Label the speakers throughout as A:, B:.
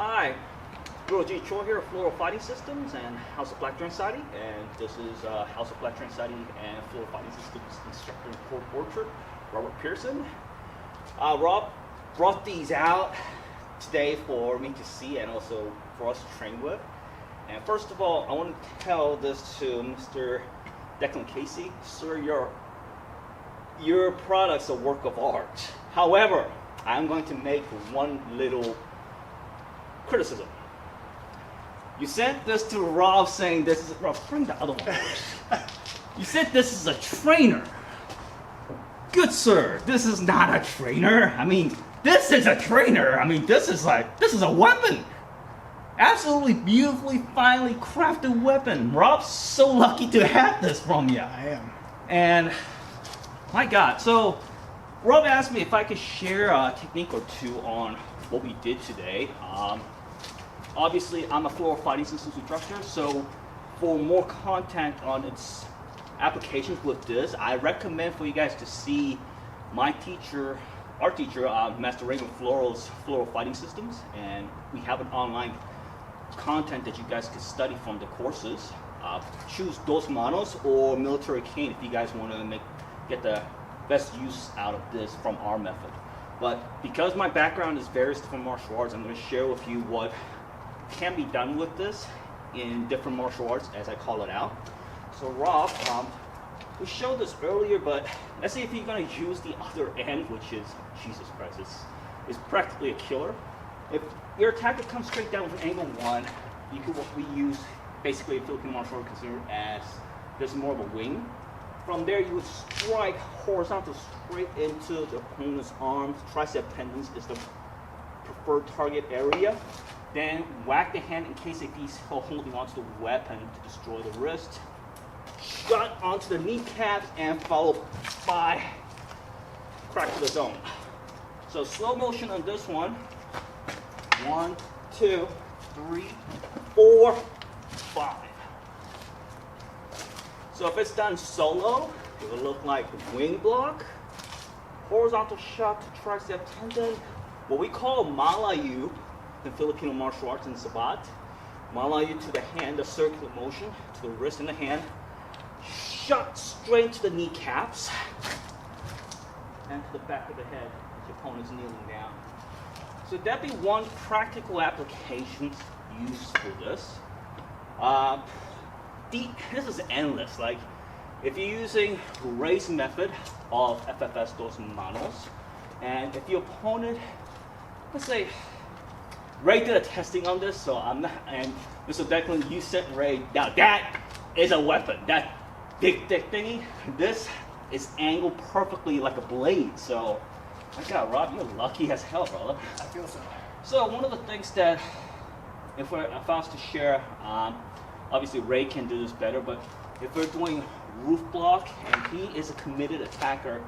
A: Hi, Guro Choi here of Floro Fighting Systems and House of Blackthorn Society, and this is House of Blackthorn Society and Floro Fighting Systems instructor in Port Orchard, Robert Pierson. Rob brought these out today for me to see and also for us to train with. And first of all, I want to tell this to Mr. Declan Casey. Sir, your product's a work of art. However, I'm going to make one little criticism. You sent this to Rob saying this is Rob, bring the other one. You said this is a trainer. Good sir, this is not a trainer. I mean, this is a trainer. I mean, this is a weapon. Absolutely beautifully, finely crafted weapon. Rob's so lucky to have this from you.
B: I am.
A: And my God, so Rob asked me if I could share a technique or two on what we did today. Obviously, I'm a Floro Fighting Systems instructor, so for more content on its applications with this, I recommend for you guys to see my teacher, our teacher, Master Raymond Floro's Floro Fighting Systems, and we have an online content that you guys can study from the courses. Choose Dos Manos or Military Cane if you guys want to get the best use out of this from our method. But because my background is various different martial arts, I'm going to share with you what can be done with this in different martial arts as I call it out. So Rob, we showed this earlier, but let's see if you're going to use the other end, which is, Jesus Christ, it's practically a killer. If your attacker comes straight down with an angle 1, you could what we use basically a Filipino martial art considered as this is more of a wing. From there, you would strike horizontal straight into the opponent's arms. Tricep tendons is the preferred target area. Then whack the hand in case if he's holding onto the weapon to destroy the wrist. Shot onto the kneecaps and followed by crack to the zone. So slow motion on this one. 1, 2, 3, 4, 5. So if it's done solo, it will look like wing block, horizontal shot to tricep tendon, what we call malayu, the Filipino martial arts in Sabat. Malayu to the hand, a circular motion to the wrist and the hand, shot straight to the kneecaps, and to the back of the head as your opponent's kneeling down. So that'd be one practical application used for this. This is endless. Like, if you're using Ray's method of FFS Dos Manos, and if your opponent, let's say, Ray did a testing on this, so I'm not, and Mr. Declan, you sent Ray, now that is a weapon. That big thick thingy, this is angled perfectly like a blade, so, my God, Rob, you're lucky as hell, brother.
B: I feel so.
A: So one of the things that, if I was to share, obviously Ray can do this better, but if we're doing roof block, and he is a committed attacker,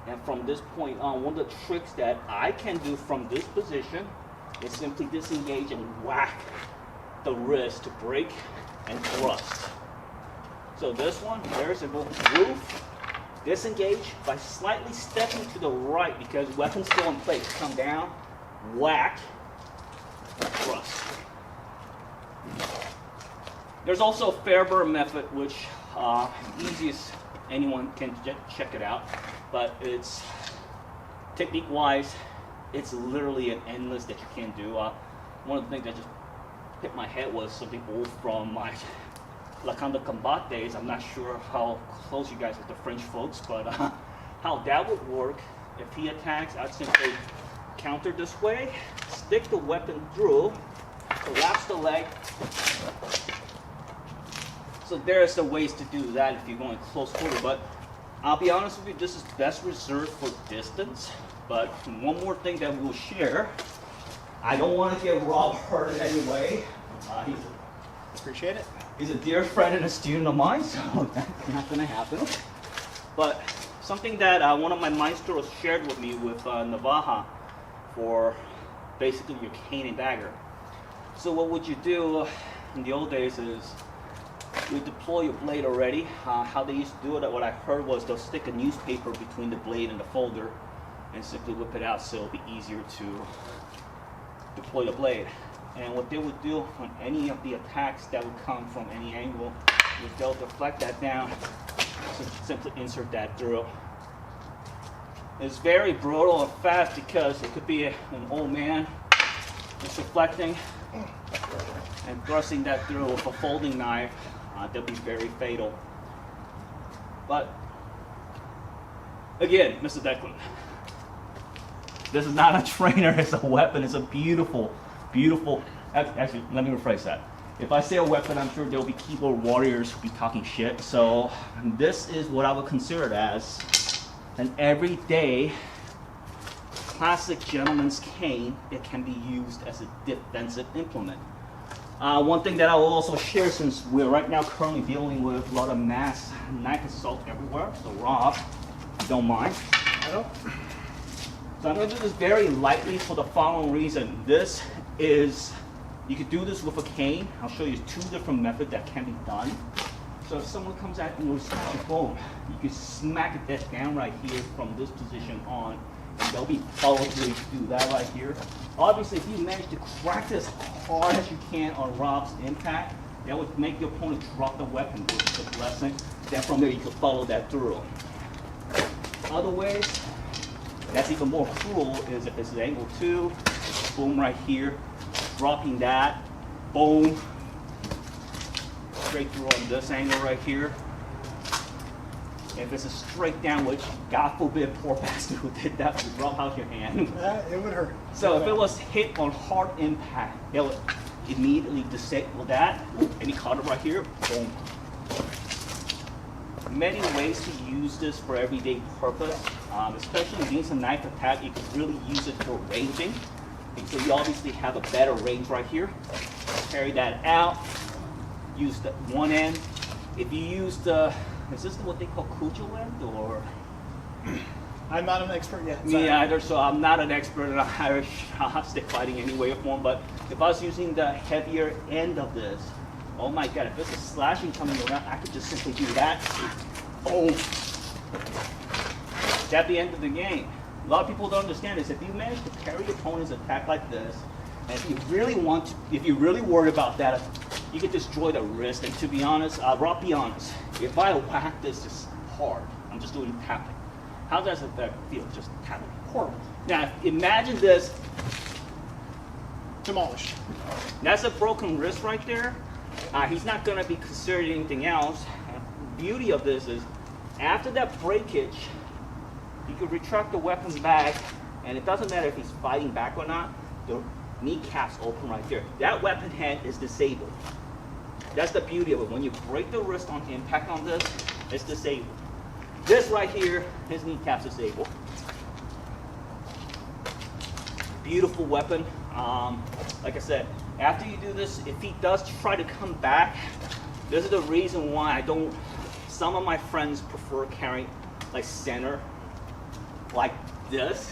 A: and from this point on, one of the tricks that I can do from this position is simply disengage and whack the wrist to break and thrust. So this one, very simple, roof, disengage by slightly stepping to the right because weapon's still in place. Come down, whack, thrust. There's also a Fairburn method, which easiest anyone can check it out, but it's technique-wise, it's literally an endless that you can do. One of the things that just hit my head was some people from my La Conda Combat days. I'm not sure how close you guys with the French folks, but how that would work. If he attacks, I'd simply counter this way, stick the weapon through, collapse the leg. So there's the ways to do that if you're going close quarter, but I'll be honest with you, this is best reserved for distance. But one more thing that we'll share, I don't want to get Rob hurt in any way.
B: Appreciate it.
A: He's a dear friend and a student of mine, so that's not going to happen. But something that one of my maestros shared with me with Navaja for basically your cane and dagger. So what would you do in the old days is you deploy your blade already. How they used to do it, what I heard was they'll stick a newspaper between the blade and the folder and simply whip it out so it'll be easier to deploy the blade. And what they would do on any of the attacks that would come from any angle is they'll deflect that down, so simply insert that through. It's very brutal and fast because it could be an old man just deflecting and thrusting that through with a folding knife. That'd be very fatal. But again, Mr. Declan, this is not a trainer, it's a weapon. It's a beautiful, beautiful, actually, let me rephrase that. If I say a weapon, I'm sure there'll be keyboard warriors who'll be talking shit. So this is what I would consider it as an everyday classic gentleman's cane that can be used as a defensive implement. One thing that I will also share, since we're right now currently dealing with a lot of mass knife assault everywhere, so Rob, if you don't mind.
B: I don't.
A: So I'm going to do this very lightly for the following reason. This is, you could do this with a cane. I'll show you 2 different methods that can be done. So if someone comes at you with a smash your bone, you can smack it down right here from this position on, and they'll be followed to do that right here. Obviously, if you manage to crack this hard as you can on Rob's impact, that would make your opponent drop the weapon, which is a blessing. Then from there, you can follow that through. Other ways, that's even more cruel, is if it's an angle 2, boom right here, dropping that, boom, straight through on this angle right here. If it's a straight down, which God forbid, poor bastard who did that would drop out your hand.
B: It would hurt.
A: So if it was hit on hard impact, it would immediately disable that, and he caught it right here, boom. Many ways to use this for everyday purpose, especially against a knife attack. You can really use it for ranging. And so you obviously have a better range right here. Carry that out, use the one end. If you use the, is this what they call Cujo end, or?
B: I'm not an expert yet.
A: Me either, so I'm not an expert in Irish stick fighting any way or form, but if I was using the heavier end of this, oh my God, if there's a slashing coming around, I could just simply do that. Boom. That's the end of the game. A lot of people don't understand this. If you manage to parry your opponent's attack like this, and if you really want to, if you're really worried about that, you could destroy the wrist. And to be honest, Rob, be honest, if I whack this just hard, I'm just doing tapping. How does that feel? Just tapping.
B: Horrible.
A: Now, imagine this.
B: Demolished.
A: That's a broken wrist right there. He's not going to be considered anything else. The beauty of this is, after that breakage, you can retract the weapon back, and it doesn't matter if he's fighting back or not. The kneecap's open right there. That weapon hand is disabled. That's the beauty of it. When you break the wrist on impact on this, it's disabled. This right here, his kneecap's disabled. Beautiful weapon. Like I said, after you do this, if he does try to come back, this is the reason why I don't, some of my friends prefer carrying like center, like this.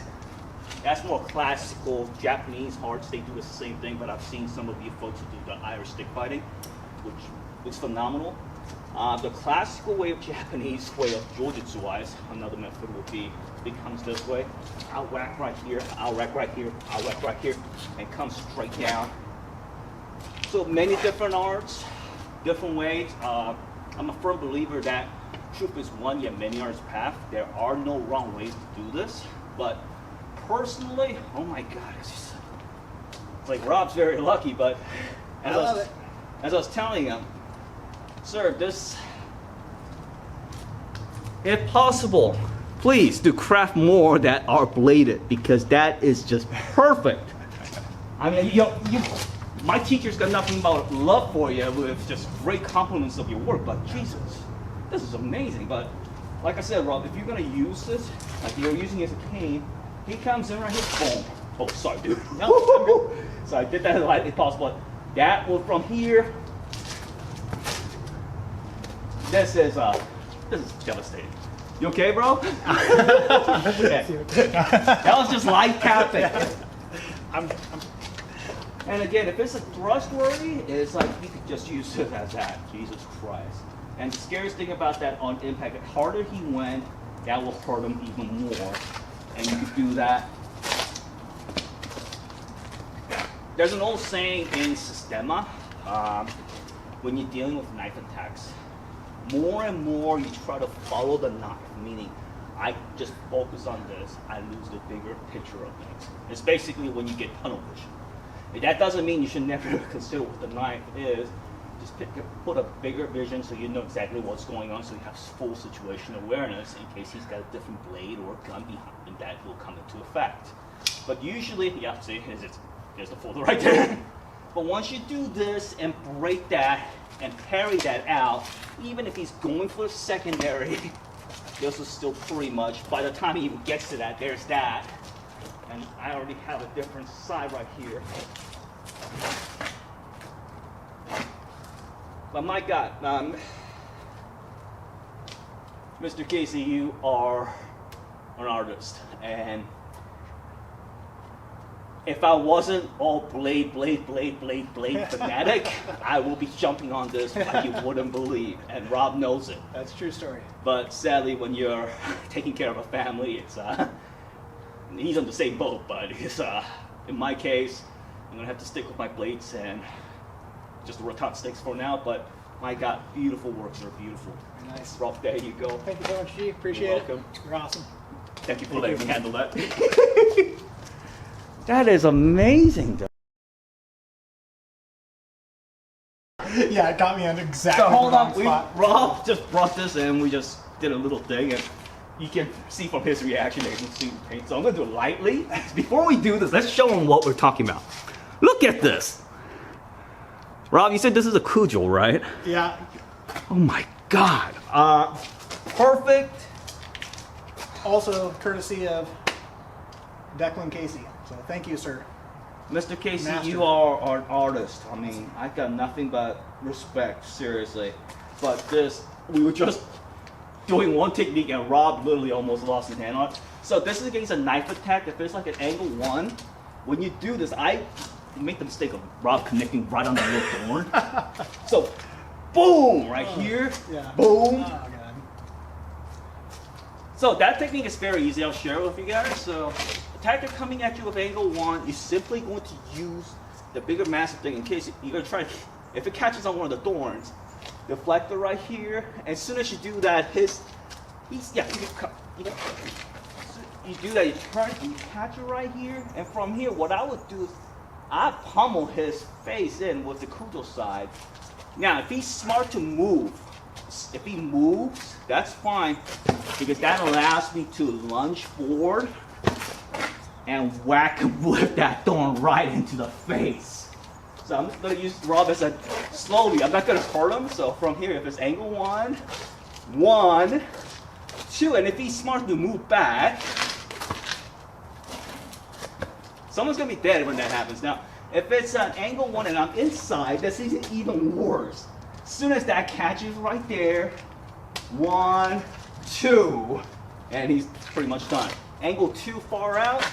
A: That's more classical Japanese hearts. They do the same thing, but I've seen some of you folks who do the Irish stick fighting, which looks phenomenal. The classical way of Japanese way of Jojutsu-wise, another method would be, it comes this way, I'll whack right here, I'll whack right here, I'll whack right here, and come straight down. So many different arts, different ways. I'm a firm believer that truth is one, yet many are its path. There are no wrong ways to do this, but personally, oh my God, it's like Rob's very lucky, but as I was telling him, sir, this, if possible, please do craft more that are bladed, because that is just perfect. I mean, my teacher's got nothing but love for you with just great compliments of your work, but Jesus, this is amazing. But like I said, Rob, if you're gonna use this, like you're using it as a cane, he comes in right here, boom. Oh, sorry, dude. No, so I did that as lightly as possible. That will from here. This is devastating. You okay, bro? Okay. That was just light tapping. And again, if it's a thrust worry, it's like you could just use it as that. Jesus Christ. And the scariest thing about that on impact, the harder he went, that will hurt him even more. And you could do that. there's an old saying in Sistema, when you're dealing with knife attacks, more and more you try to follow the knife, meaning I just focus on this, I lose the bigger picture of things. It's basically when you get tunnel vision. That doesn't mean you should never consider what the knife is. Just put a bigger vision so you know exactly what's going on, so you have full situation awareness in case he's got a different blade or gun behind him that will come into effect. But usually, yeah, see, there's the folder right there. But once you do this and break that and parry that out, even if he's going for a secondary, this is still pretty much, by the time he even gets to that, there's that. And I already have a different side right here. But my God, Mr. Casey, you are an artist. And if I wasn't all blade fanatic, I will be jumping on this like you wouldn't believe. And Rob knows it.
B: That's a true story.
A: But sadly, when you're taking care of a family, it's he's on the same boat, but it's, in my case, I'm gonna have to stick with my blades and just the rattan sticks for now, but my God, beautiful work, sir, beautiful.
B: Nice.
A: Rob, there you go.
B: Thank you so much, G. Appreciate
A: You're
B: it.
A: welcome.
B: You're awesome.
A: Thank you for letting me handle that. That is amazing, though.
B: Yeah, it got me on exactly
A: So hold
B: the
A: on,
B: wrong spot.
A: Rob just brought this in, we just did a little thing, and you can see from his reaction that he can see the paint. So I'm gonna do it lightly. Before we do this, let's show him what we're talking about. Look at this. Rob, you said this is a cudgel, right?
B: Yeah.
A: Oh my God. Perfect.
B: Also, courtesy of Declan Casey. So thank you, sir.
A: Mr. Casey,
B: Master.
A: you are an artist. I mean, I got nothing but respect, seriously. But this, we were just doing one technique and Rob literally almost lost his hand on it. So this is against a knife attack. If it's like an angle one, when you do this, I make the mistake of Rob connecting right on the little thorn. So, boom, right here,
B: Yeah.
A: boom.
B: Oh, God.
A: So that technique is very easy. I'll share it with you guys. So, attacker coming at you with angle one, you're simply going to use the bigger massive thing in case you're gonna try. If it catches on one of the thorns, deflector right here. As soon as you do that, you do that. You catch it right here, and from here, what I would do is I pummel his face in with the cudgel side. Now, if he's smart to move, if he moves, that's fine, because that allows me to lunge forward and whack him with that thorn right into the face. So I'm gonna use Rob as a slowly, I'm not gonna hurt him, so from here, if it's angle one, two, and if he's smart to move back, someone's gonna be dead when that happens. Now, if it's an angle one and I'm inside, that's even worse. As soon as that catches right there, 1, 2, and he's pretty much done. Angle two far out.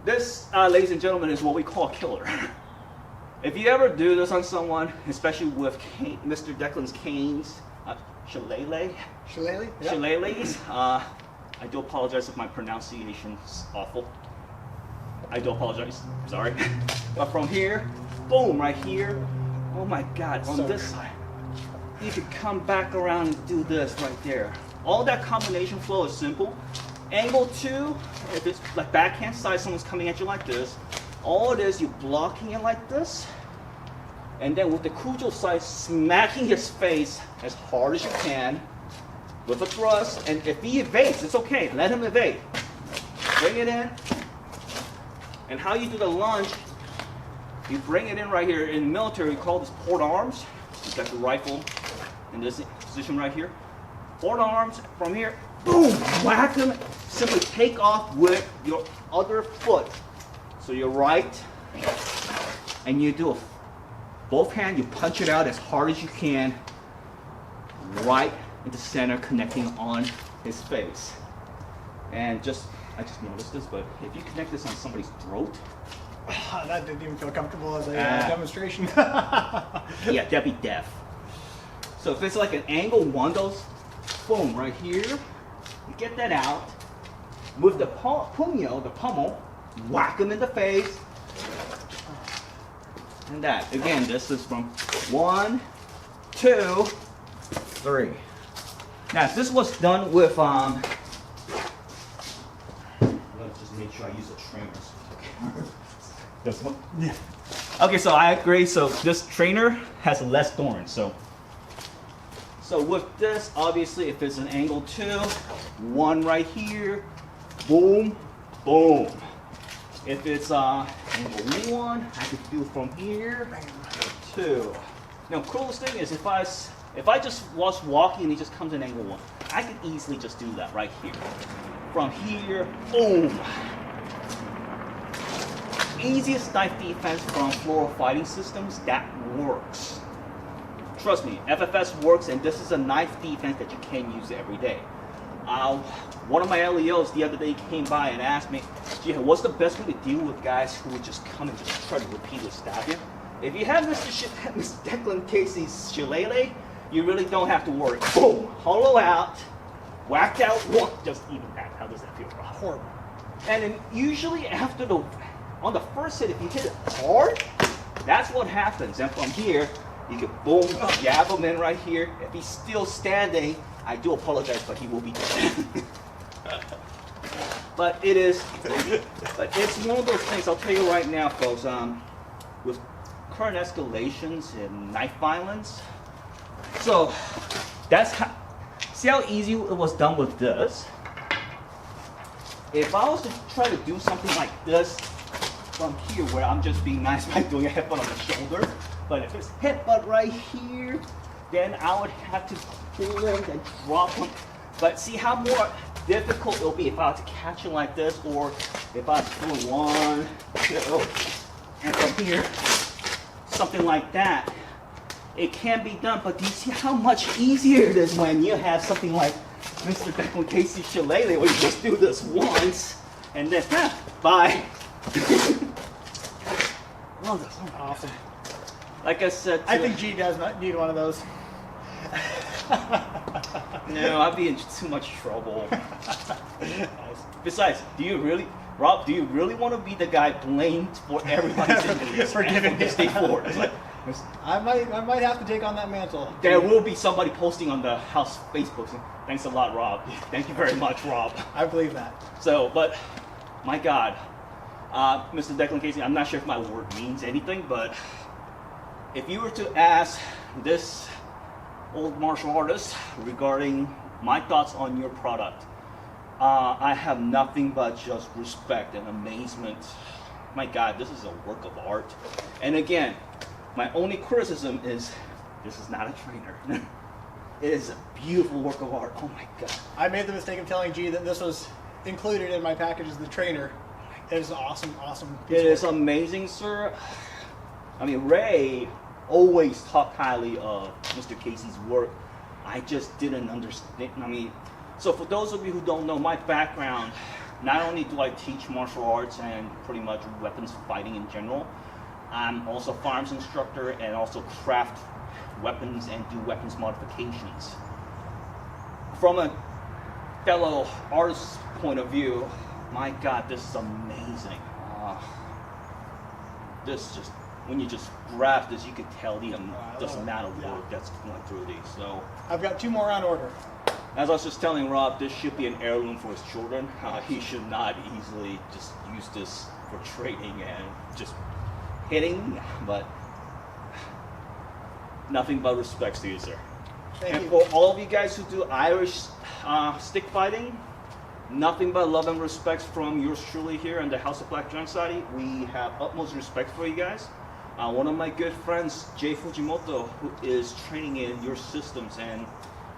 A: This, ladies and gentlemen, is what we call a killer. If you ever do this on someone, especially with Mr. Declan's canes, Shillelagh?
B: Shillelagh? Yeah.
A: Shillelaghs. I do apologize if my pronunciation's awful. I do apologize, sorry. But from here, boom, right here. Oh my God, on this side. You could come back around and do this right there. All that combination flow is simple. Angle two, if it's like backhand side, someone's coming at you like this. All it is, you're blocking it like this. And then with the cudgel side, smacking his face as hard as you can with a thrust. And if he evades, it's okay, let him evade. Bring it in. And how you do the lunge, you bring it in right here. In the military, we call this port arms. You've got the rifle in this position right here. Port arms, from here, boom, whack him. Simply take off with your other foot. So you're right, and you do both hands, you punch it out as hard as you can, right into center, connecting on his face. And I just noticed this, but if you connect this on somebody's throat,
B: that didn't even feel comfortable as a demonstration.
A: yeah, that'd be deaf. So if it's like an angle one, those, boom, right here, you get that out. With the puño, the pummel, whack him in the face. and that. Again, this is from 1, 2, 3. Now, if this was done with, let's just make sure I use the trainers. This one? Yeah. Okay, so I agree. So this trainer has less thorns. So with this, obviously, if it's an angle 2, 1 right here, boom, boom. If it's angle 1, I could do from here, 2. Now, coolest thing is if I just was walking and he just comes in angle 1, I could easily just do that right here. From here, boom. Easiest knife defense from Floro fighting systems, that works. Trust me, FFS works, and this is a knife defense that you can use every day. One of my LEOs the other day came by and asked me, gee, what's the best way to deal with guys who would just come and just try to repeatedly stab you? If you have Mr. Declan Casey's Shillelagh, you really don't have to worry. Boom, hollow out, whacked out one, just even that. How does that feel?
B: Horrible.
A: And then usually after on the first hit, if you hit it hard, that's what happens. And from here, you can boom, jab him in right here. If he's still standing, I do apologize, but he will be dead. But it's one of those things, I'll tell you right now, folks, with current escalations in knife violence. So see how easy it was done with this? If I was to try to do something like this from here, where I'm just being nice by doing a headbutt on the shoulder, but if it's headbutt right here, then I would have to pull him and drop him. But see how more difficult it'll be if I was to catch him like this, or if I was to do 1, 2, and from here, something like that. It can be done, but do you see how much easier it is when you have something like Mr. Declan Casey Shillelagh, where you just do this once, and then, bye.
B: Oh, that's awesome.
A: Like I said,
B: I think G does not need one of those.
A: No, I'd be in too much trouble.
B: Nice.
A: Besides, Rob, do you really want to be the guy blamed for everybody's injuries
B: For giving
A: this day forward? It's like,
B: I might have to take on that mantle.
A: there will be somebody posting on the house Facebook saying, thanks a lot, Rob. Thank you very much, Rob.
B: I believe that.
A: So, but, my God, Mr. Declan Casey, I'm not sure if my word means anything, but if you were to ask this old martial artist regarding my thoughts on your product, I have nothing but just respect and amazement. My God, this is a work of art. And again, my only criticism is this is not a trainer. It is a beautiful work of art. Oh my God.
B: I made the mistake of telling G that this was included in my package as the trainer. It is an awesome piece
A: It
B: of
A: is
B: work.
A: amazing, sir. I mean, Ray always talked highly of Mr. Casey's work. I just didn't understand. I mean, so for those of you who don't know my background, not only do I teach martial arts and pretty much weapons fighting in general, I'm also a firearms instructor and also craft weapons and do weapons modifications. From a fellow artist's point of view, my God, this is amazing. This just, when you just grab this, you could tell the amount of work that's going through these. So
B: I've got 2 more on order.
A: as I was just telling Rob, this should be an heirloom for his children. He should not easily just use this for training and just hitting, but nothing but respects to you, sir.
B: Thank
A: And
B: you.
A: for all of you guys who do Irish stick fighting, nothing but love and respect from yours truly here in the House of Black Giant Society. We have utmost respect for you guys. One of my good friends, Jay Fujimoto, who is training in your systems, and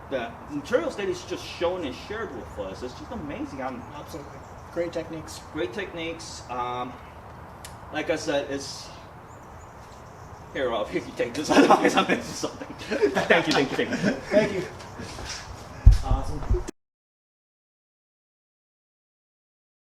A: the materials that he's just shown and shared with us, it's just amazing.
B: Absolutely. Great techniques.
A: Great techniques. Like I said, it's... Here, Rob, if you take this, otherwise I'm into something. Thank you.
B: Thank you. Awesome.